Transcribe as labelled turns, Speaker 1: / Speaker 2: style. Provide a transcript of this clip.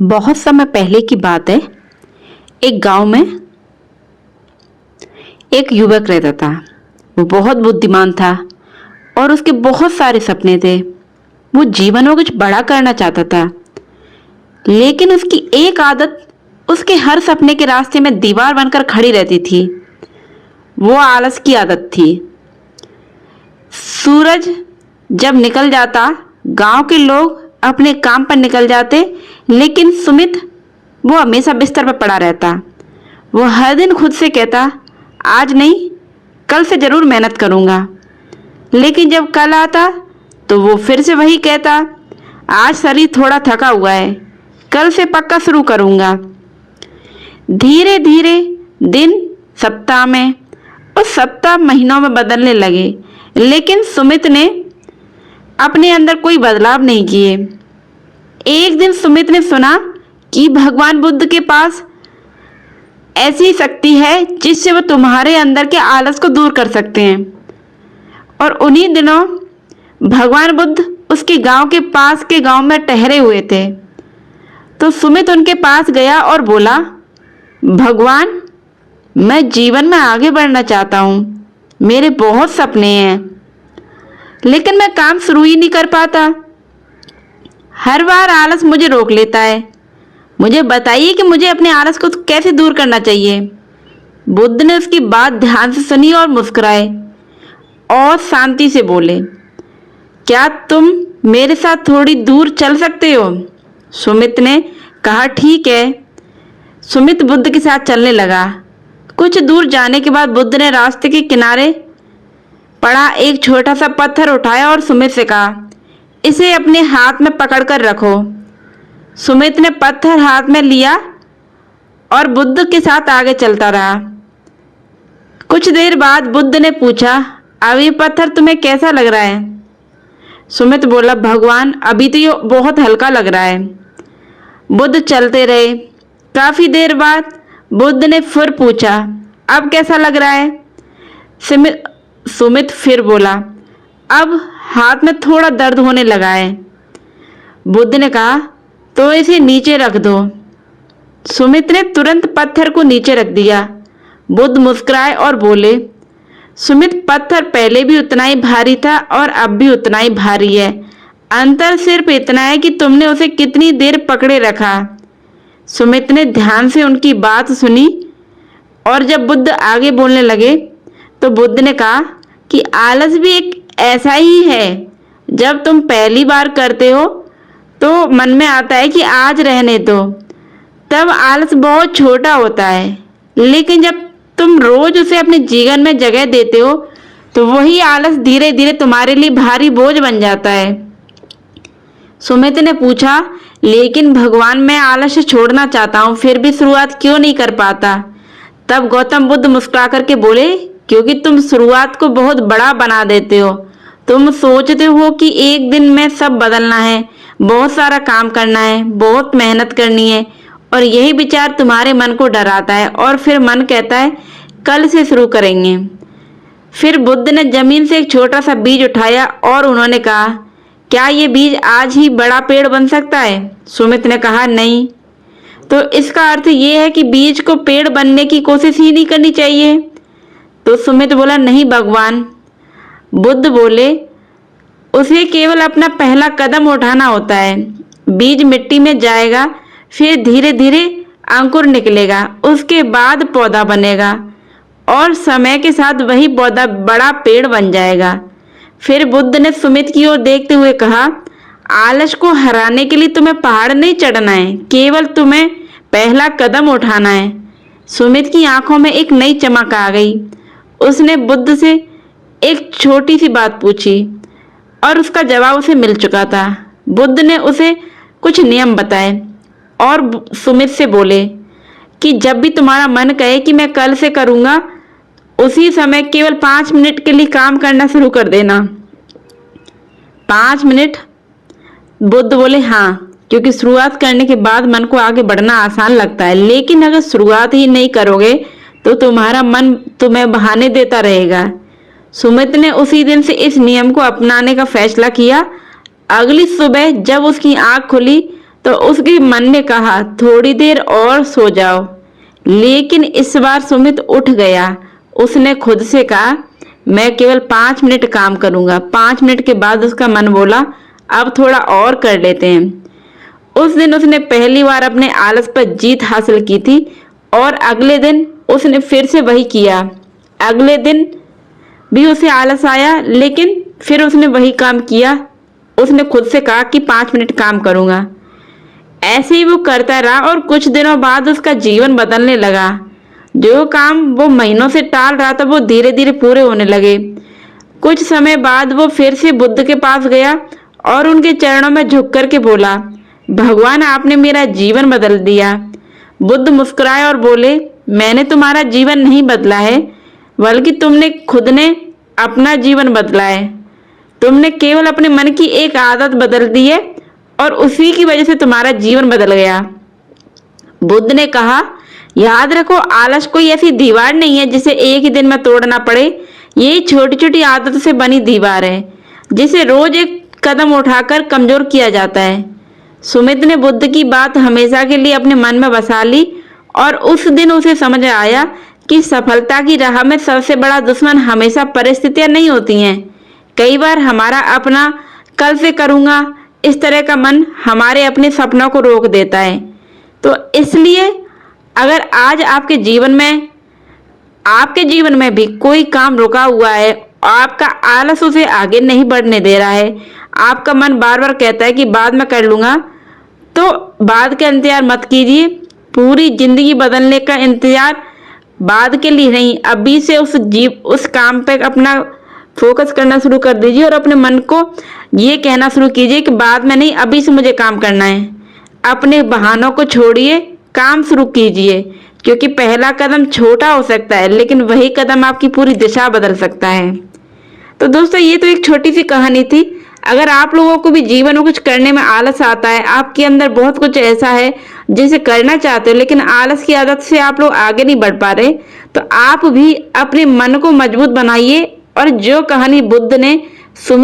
Speaker 1: बहुत समय पहले की बात है। एक गांव में एक युवक रहता था। वो बहुत बुद्धिमान था और उसके बहुत सारे सपने थे। वो जीवन में कुछ बड़ा करना चाहता था, लेकिन उसकी एक आदत उसके हर सपने के रास्ते में दीवार बनकर खड़ी रहती थी। वो आलस की आदत थी। सूरज जब निकल जाता, गांव के लोग अपने काम पर निकल जाते, लेकिन सुमित वो हमेशा बिस्तर पर पड़ा रहता। वो हर दिन खुद से कहता, आज नहीं, कल से जरूर मेहनत करूंगा। लेकिन जब कल आता तो वो फिर से वही कहता, आज शरीर थोड़ा थका हुआ है, कल से पक्का शुरू करूंगा। धीरे धीरे दिन सप्ताह में और सप्ताह महीनों में बदलने लगे, लेकिन सुमित ने अपने अंदर कोई बदलाव नहीं किए। एक दिन सुमित ने सुना कि भगवान बुद्ध के पास ऐसी शक्ति है जिससे वो तुम्हारे अंदर के आलस को दूर कर सकते हैं। और उन्हीं दिनों भगवान बुद्ध उसके गांव के पास के गांव में ठहरे हुए थे। तो सुमित उनके पास गया और बोला, भगवान, मैं जीवन में आगे बढ़ना चाहता हूँ। मेरे बहुत सपने हैं, लेकिन मैं काम शुरू ही नहीं कर पाता। हर बार आलस मुझे रोक लेता है। मुझे बताइए कि मुझे अपने आलस को कैसे दूर करना चाहिए। बुद्ध ने उसकी बात ध्यान से सुनी और मुस्कुराए और शांति से बोले, क्या तुम मेरे साथ थोड़ी दूर चल सकते हो? सुमित ने कहा, ठीक है। सुमित बुद्ध के साथ चलने लगा। कुछ दूर जाने के बाद बुद्ध ने रास्ते के किनारे पड़ा एक छोटा सा पत्थर उठाया और सुमित से कहा, इसे अपने हाथ में पकड़कर रखो। सुमित ने पत्थर हाथ में लिया और बुद्ध के साथ आगे चलता रहा। कुछ देर बाद बुद्ध ने पूछा, अब ये पत्थर तुम्हें कैसा लग रहा है? सुमित बोला, भगवान, अभी तो ये बहुत हल्का लग रहा है। बुद्ध चलते रहे। काफी देर बाद बुद्ध ने फिर पूछा, अब कैसा लग रहा है? सुमित फिर बोला, अब हाथ में थोड़ा दर्द होने लगा है। बुद्ध ने कहा, तो इसे नीचे रख दो। सुमित ने तुरंत पत्थर को नीचे रख दिया। बुद्ध मुस्कुराए और बोले, सुमित, पत्थर पहले भी उतना ही भारी था और अब भी उतना ही भारी है। अंतर सिर्फ इतना है कि तुमने उसे कितनी देर पकड़े रखा। सुमित ने ध्यान से उनकी बात सुनी और जब बुद्ध आगे बोलने लगे तो बुद्ध ने कहा कि आलस भी एक ऐसा ही है। जब तुम पहली बार करते हो तो मन में आता है कि आज रहने दो, तब आलस बहुत छोटा होता है। लेकिन जब तुम रोज उसे अपने जीवन में जगह देते हो तो वही आलस धीरे धीरे तुम्हारे लिए भारी बोझ बन जाता है। सुमित ने पूछा, लेकिन भगवान, मैं आलस छोड़ना चाहता हूँ, फिर भी शुरुआत क्यों नहीं कर पाता? तब गौतम बुद्ध मुस्कुरा करके बोले, क्योंकि तुम शुरुआत को बहुत बड़ा बना देते हो। तुम सोचते हो कि एक दिन में सब बदलना है, बहुत सारा काम करना है, बहुत मेहनत करनी है, और यही विचार तुम्हारे मन को डराता है और फिर मन कहता है कल से शुरू करेंगे। फिर बुद्ध ने जमीन से एक छोटा सा बीज उठाया और उन्होंने कहा, क्या ये बीज आज ही बड़ा पेड़ बन सकता है? सुमित ने कहा, नहीं। तो इसका अर्थ ये है कि बीज को पेड़ बनने की कोशिश ही नहीं करनी चाहिए? तो सुमित बोला, नहीं भगवान। बुद्ध बोले, उसे केवल अपना पहला कदम उठाना होता है। बीज मिट्टी में जाएगा, फिर धीरे धीरे अंकुर निकलेगा, उसके बाद पौधा बनेगा और समय के साथ वही पौधा बड़ा पेड़ बन जाएगा। फिर बुद्ध ने सुमित की ओर देखते हुए कहा, आलस को हराने के लिए तुम्हें पहाड़ नहीं चढ़ना है, केवल तुम्हें पहला कदम उठाना है। सुमित की आंखों में एक नई चमक आ गई। उसने बुद्ध से एक छोटी सी बात पूछी और उसका जवाब उसे मिल चुका था। बुद्ध ने उसे कुछ नियम बताए और सुमित से बोले कि जब भी तुम्हारा मन कहे कि मैं कल से करूंगा, उसी समय केवल 5 मिनट के लिए काम करना शुरू कर देना। 5 मिनट? बुद्ध बोले, हाँ, क्योंकि शुरुआत करने के बाद मन को आगे बढ़ना आसान लगता है, लेकिन अगर शुरुआत ही नहीं करोगे तो तुम्हारा मन तुम्हें बहाने देता रहेगा। सुमित ने उसी दिन से इस नियम को अपनाने का फैसला किया। अगली सुबह जब उसकी आंख खुली तो उसके मन ने कहा थोड़ी देर और सो जाओ, लेकिन इस बार सुमित उठ गया। उसने खुद से कहा मैं केवल 5 मिनट काम करूंगा। 5 मिनट के बाद उसका मन बोला अब थोड़ा और कर लेते हैं। उस दिन उसने पहली बार अपने आलस पर जीत हासिल की थी और अगले दिन उसने फिर से वही किया। अगले दिन भी उसे आलस आया, लेकिन फिर उसने वही काम किया। उसने खुद से कहा कि 5 मिनट काम करूंगा। ऐसे ही वो करता रहा और कुछ दिनों बाद उसका जीवन बदलने लगा। जो काम वो महीनों से टाल रहा था वो धीरे धीरे पूरे होने लगे। कुछ समय बाद वो फिर से बुद्ध के पास गया और उनके चरणों में झुक कर के बोला भगवान आपने मेरा जीवन बदल दिया। बुद्ध मुस्कुराए और बोले मैंने तुम्हारा जीवन नहीं बदला है, बल्कि तुमने खुद ने अपना जीवन बदला है। तुमने केवल अपने मन की एक आदत बदल दी है और उसी की वजह से तुम्हारा जीवन बदल गया। बुद्ध ने कहा याद रखो आलस कोई ऐसी दीवार नहीं है जिसे एक ही दिन में तोड़ना पड़े। ये छोटी छोटी आदतों से बनी दीवार है जिसे रोज एक कदम उठाकर कमजोर किया जाता है। सुमित ने बुद्ध की बात हमेशा के लिए अपने मन में बसा ली और उस दिन उसे समझ आया कि सफलता की राह में सबसे बड़ा दुश्मन हमेशा परिस्थितियां नहीं होती हैं। कई बार हमारा अपना कल से करूंगा इस तरह का मन हमारे अपने सपनों को रोक देता है। तो इसलिए अगर आज आपके जीवन में भी कोई काम रुका हुआ है और आपका आलस उसे आगे नहीं बढ़ने दे रहा है, आपका मन बार बार कहता है कि बाद में कर लूंगा, तो बाद का इंतजार मत कीजिए। पूरी जिंदगी बदलने का इंतजार बाद के लिए नहीं, अभी से उस काम पे अपना फोकस करना शुरू कर दीजिए और अपने मन को ये कहना शुरू कीजिए कि बाद में नहीं, अभी से मुझे काम करना है। अपने बहानों को छोड़िए, काम शुरू कीजिए, क्योंकि पहला कदम छोटा हो सकता है लेकिन वही कदम आपकी पूरी दिशा बदल सकता है। तो दोस्तों ये तो एक छोटी सी कहानी थी। अगर आप लोगों को भी जीवन में कुछ करने में आलस आता है, आपके अंदर बहुत कुछ ऐसा है जिसे करना चाहते हो लेकिन आलस की आदत से आप लोग आगे नहीं बढ़ पा रहे, तो आप भी अपने मन को मजबूत बनाइए और जो कहानी बुद्ध ने सुमित